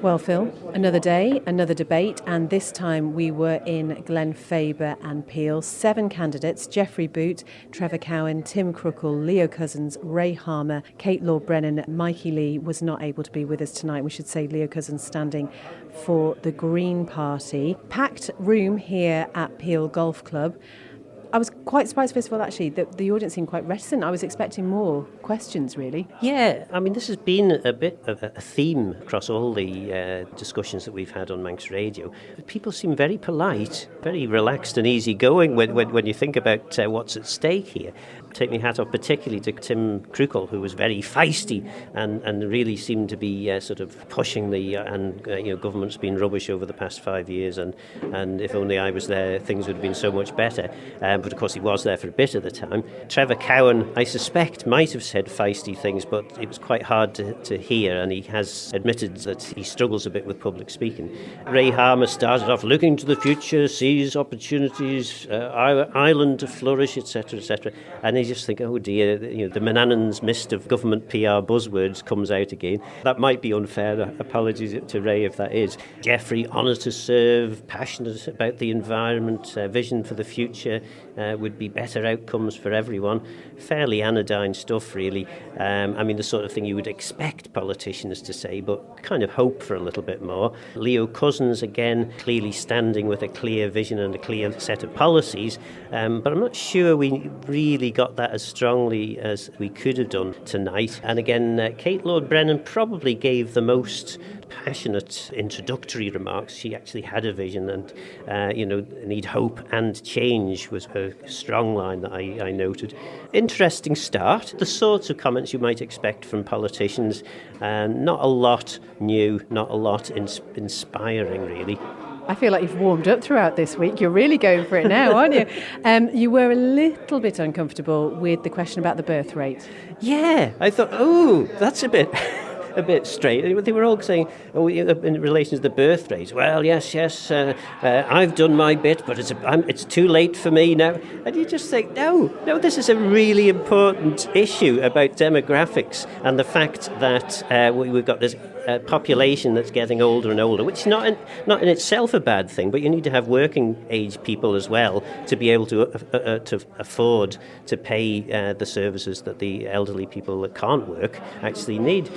Well, Phil, another day, another debate, and this time we were in Glenfaba and Peel. 7 candidates: Geoffrey Boot, Trevor Cowan, Tim Crookall, Leo Cousins, Ray Harmer, Kate Lord-Brennan. Mikey Lee was not able to be with us tonight. We should say Leo Cousins standing for the Green Party. Packed room here at Peel Golf Club. I was quite surprised, first of all, actually, that the audience seemed quite reticent. I was expecting more questions, really. Yeah, I mean, this has been a bit of a theme across all the discussions that we've had on Manx Radio. People seem very polite, very relaxed and easygoing when you think about what's at stake here. Take my hat off particularly to Tim Crookall, who was very feisty and really seemed to be sort of pushing government's been rubbish over the past 5 years, and if only I was there, things would have been so much better. But of course he was there for a bit of the time. Trevor Cowan, I suspect, might have said feisty things, but it was quite hard to hear, and he has admitted that he struggles a bit with public speaking. Ray Harmer started off looking to the future, sees opportunities, island to flourish, etc., etc. And you just think, oh dear, the Manannan's mist of government PR buzzwords comes out again. That might be unfair. Apologies to Ray if that is. Geoffrey, honoured to serve, passionate about the environment, vision for the future, would be better outcomes for everyone. Fairly anodyne stuff, really. I mean, the sort of thing you would expect politicians to say, but kind of hope for a little bit more. Leo Cousins, again, clearly standing with a clear vision and a clear set of policies, but I'm not sure we really got that as strongly as we could have done tonight. And again, Kate Lord-Brennan probably gave the most passionate introductory remarks. She actually had a vision and, need hope and change was a strong line that I noted. Interesting start. The sorts of comments you might expect from politicians. Not a lot new, not a lot inspiring, really. I feel like you've warmed up throughout this week. You're really going for it now, aren't you? You were a little bit uncomfortable with the question about the birth rate. Yeah, I thought, that's a bit straight. They were all saying, in relation to the birth rate, well, yes, I've done my bit, but it's too late for me now. And you just think, no, this is a really important issue about demographics and the fact that we've got this population that's getting older and older, which is not in itself a bad thing, but you need to have working age people as well to be able to afford to pay the services that the elderly people that can't work actually need.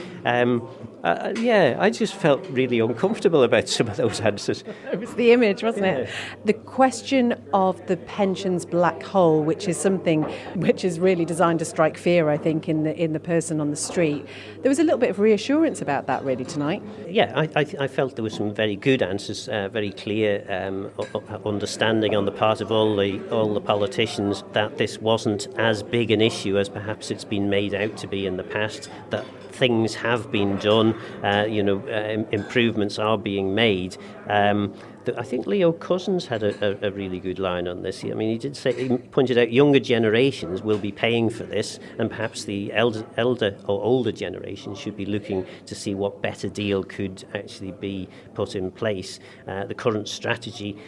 I just felt really uncomfortable about some of those answers. It was the image, wasn't it? The question of the pensions black hole, which is something which is really designed to strike fear, I think, in the person on the street. There was a little bit of reassurance about that, really, tonight. Yeah, I felt there were some very good answers, very clear understanding on the part of all the politicians that this wasn't as big an issue as perhaps it's been made out to be in the past, that things have been done, improvements are being made. I think Leo Cousins had a really good line on this. I mean, he pointed out younger generations will be paying for this, and perhaps the elder or older generations should be looking to see what better deal could actually be put in place. The current strategy,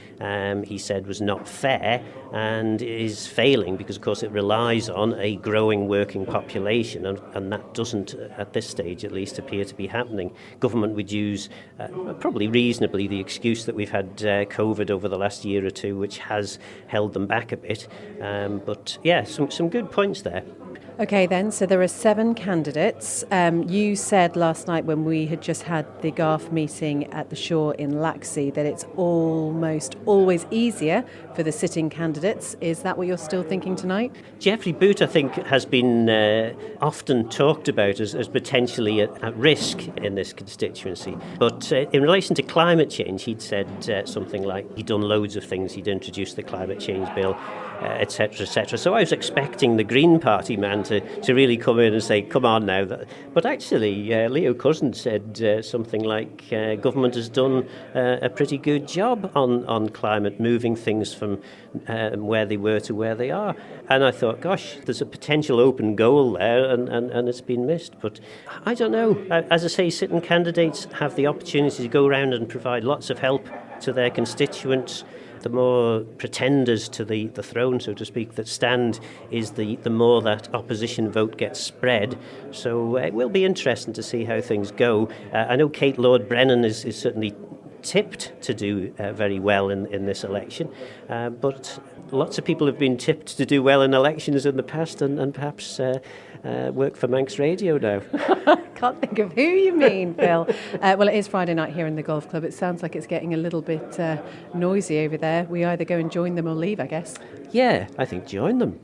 he said, was not fair and is failing because, of course, it relies on a growing working population, and that doesn't, at this stage at least, appear to be happening. Government would use, probably reasonably, the excuse that we've had COVID over the last year or two, which has held them back a bit. But yeah, some good points there. Okay then, so there are 7 candidates. You said last night when we had just had the GARF meeting at the Shore in Laxey that it's almost always easier for the sitting candidates. Is that what you're still thinking tonight? Geoffrey Boot, I think, has been often talked about as potentially at risk in this constituency. But in relation to climate change, he'd said something like he'd done loads of things. He'd introduced the climate change bill, etc., etc. So I was expecting the Green Party man to really come in and say, come on now. But actually, Leo Cousins said something like government has done a pretty good job on climate, moving things from where they were to where they are. And I thought, gosh, there's a potential open goal there, and it's been missed. But I don't know. As I say, sitting candidates have the opportunity to go around and provide lots of help to their constituents. the more pretenders to the throne, so to speak, that stand, is the more that opposition vote gets spread. So it will be interesting to see how things go. I know Kate Lord-Brennan is certainly tipped to do very well in this election, but lots of people have been tipped to do well in elections in the past and perhaps work for Manx Radio now. Can't think of who you mean, Phil. Well, it is Friday night here in the golf club. It sounds like it's getting a little bit noisy over there. We either go and join them or leave, I guess. Yeah, I think join them.